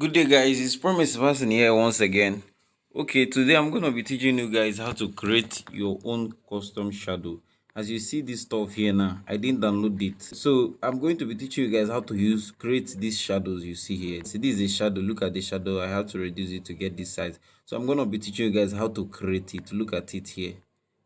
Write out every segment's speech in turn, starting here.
Good day, guys. It's Promise Person here once again. Okay, today I'm gonna be teaching you guys how to create your own custom shadow. As you see this stuff here now, I didn't download it, so I'm going to be teaching you guys how to create these shadows you see here. See, this is a shadow. Look at the shadow. I have to reduce it to get this size. So I'm gonna be teaching you guys how to create it. Look at it here.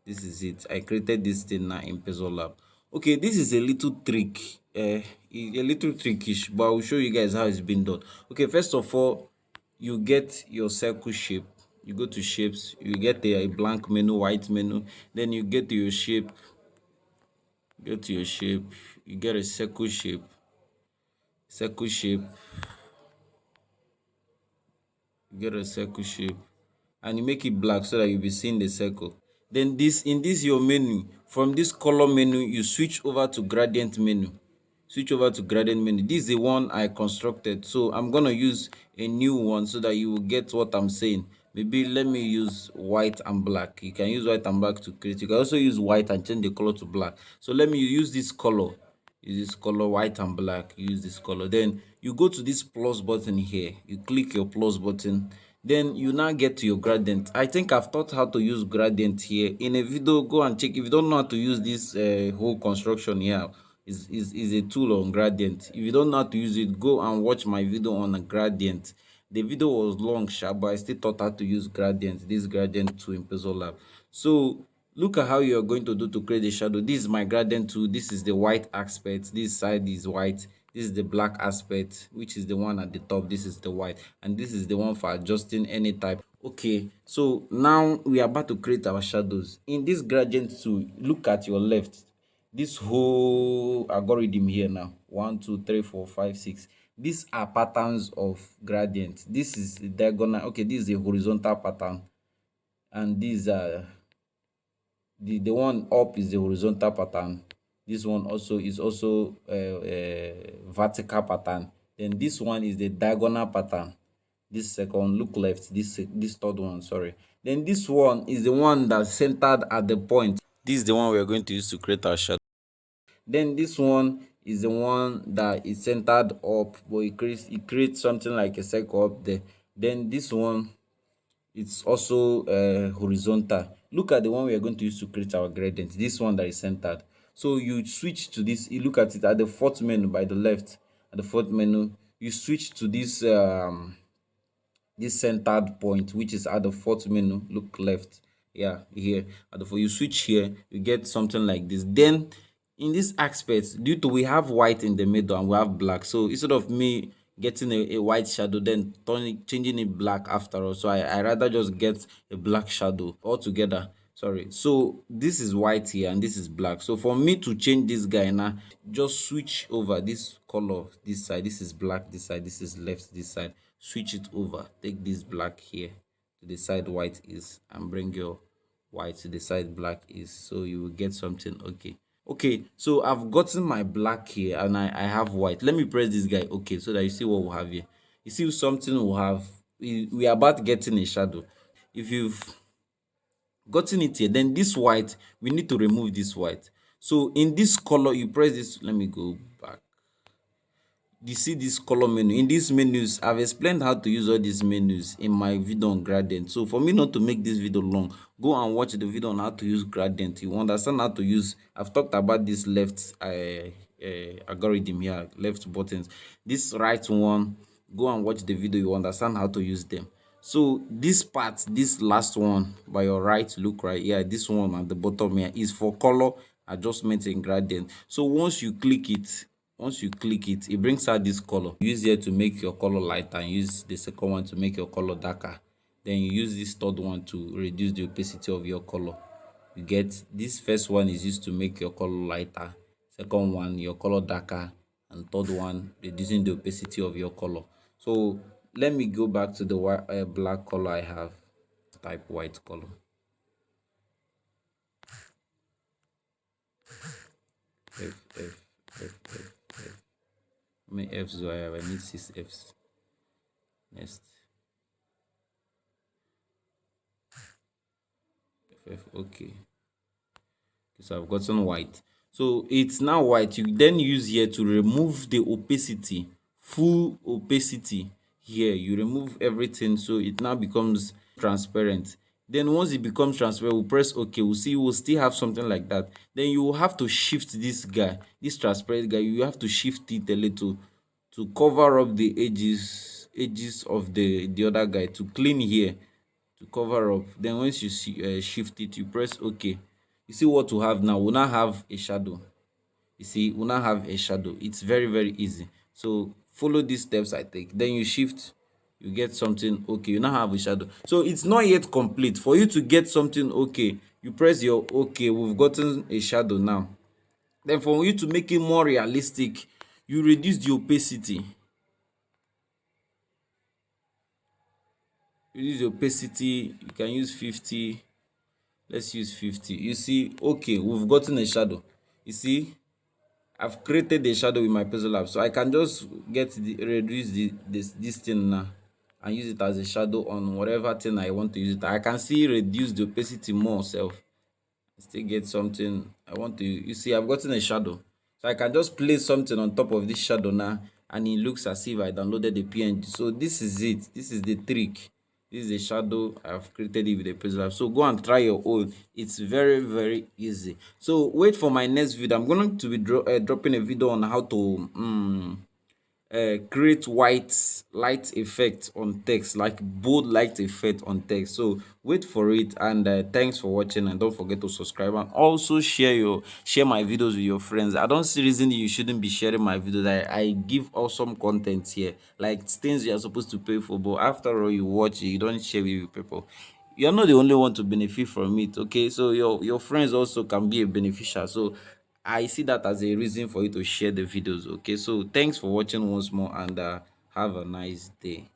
This is it. I created this thing now in pixellab. Okay, this is a little trick, a little trickish, but I will show you guys how it's been done. Okay, first of all, you get your circle shape. You go to shapes, you get a blank menu, white menu. Then you get to your shape. Go to your shape. You get a circle shape. Circle shape. You get a circle shape, and you make it black so that you'll be seeing the circle. Then in this your menu, from this color menu, you switch over to gradient menu. Switch over to gradient menu. This is the one I constructed, so I'm gonna use a new one so that you will get what I'm saying. Maybe let me use white and black. You can use white and black to create. You can also use white and change the color to black. So let me use this color. Use this color, white and black. Use this color. Then you go to this plus button here. You click your plus button. Then you now get to your gradient. I think I've taught how to use gradient here in a video. Go and check. If you don't know how to use this whole construction here, is a tool on gradient. If you don't know how to use it, go and watch my video on a gradient. The video was long, sharp, but I still taught how to use gradient. This gradient tool in pixellab. So look at how you are going to do to create a shadow. This is my gradient tool. This is the white aspect. This side is white. This is the black aspect, which is the one at the top. This is the white, and this is the one for adjusting any type. Okay, so now we are about to create our shadows. In this gradient tool, look at your left. This whole algorithm here now, 1 2 3 4 5 6, these are patterns of gradient. This is the diagonal. Okay, this is a horizontal pattern, and these are the one up is the horizontal pattern. This one also is also a vertical pattern. Then this one is the diagonal pattern. This second, look left. This third one, sorry. Then this one is the one that's centered at the point. This is the one we are going to use to create our shadow. Then this one is the one that is centered up, but it creates something like a circle up there. Then this one, it's also horizontal. Look at the one we are going to use to create our gradient. This one that is centered. So you switch to this. You look at it at the fourth menu by the left. At the fourth menu, you switch to this centered point, which is at the fourth menu. Look left. Yeah, here at the fourth. You switch here, you get something like this. Then in this aspect, due to we have white in the middle and we have black, so instead of me getting a white shadow then changing it black after all, so I rather just get a black shadow altogether. Sorry, so this is white here and this is black. So for me to change this guy now, just switch over this color. This side, this is black. This side, this is left. This side, switch it over. Take this black here to the side white is, and bring your white to the side black is, so you will get something. Okay, so I've gotten my black here and I have white. Let me press this guy, okay, so that you see what we have here. You see something we have. We are about getting a shadow. If you've gotten it here, then this white, we need to remove this white. So in this color, you press this. Let me go back. You see this color menu. In these menus, I've explained how to use all these menus in my video on gradient. So for me not to make this video long, go and watch the video on how to use gradient. You understand how to use. I've talked about this left algorithm here, left buttons. This right one, go and watch the video. You understand how to use them. So this part, this last one by your right, look right here, this one at the bottom here is for color adjustment in gradient. So once you click it, it brings out this color. Use here to make your color lighter and use the second one to make your color darker. Then you use this third one to reduce the opacity of your color. You get this first one is used to make your color lighter, second one your color darker, and third one reducing the opacity of your color. So let me go back to the black color I have. Type white color. F. How many F's do I have? I need 6 F's. Next. Okay. So I've gotten white. So it's now white. You then use here to remove the opacity, full opacity here, you remove everything, so it now becomes transparent. Then once it becomes transparent, we'll press OK. We'll see we'll still have something like that. Then you will have to shift this guy, this transparent guy, you have to shift it a little to cover up the edges of the other guy, to clean here, to cover up. Then once you see, shift it, you press OK. You see what we have now? We'll now have a shadow. You see, we now have a shadow. It's very, very easy. So follow these steps I take, then you shift, you get something okay. You now have a shadow. So it's not yet complete. For you to get something okay, you press your okay. We've gotten a shadow now. Then for you to make it more realistic, you reduce the opacity. Reduce the opacity. You can use 50. Let's use 50. You see, okay, we've gotten a shadow. You see, I've created a shadow with my pixellab, so I can just reduce this thing now and use it as a shadow on whatever thing I want to use it. I can see reduce the opacity more self. Still get something I want to. You see, I've gotten a shadow, so I can just place something on top of this shadow now, and it looks as if I downloaded the PNG. So this is it. This is the trick. This is a shadow I've created it with a pixel. So go and try your own. It's very, very easy. So wait for my next video. I'm going to be dropping a video on how to create white light effect on text, like bold light effect on text. So wait for it, and thanks for watching, and don't forget to subscribe, and also share my videos with your friends. I don't see reason you shouldn't be sharing my videos. I give awesome content here, like things you are supposed to pay for, but after all you watch it, you don't share with people. You're not the only one to benefit from it, okay? So your friends also can be a beneficial. So I see that as a reason for you to share the videos, okay? So thanks for watching once more, and have a nice day.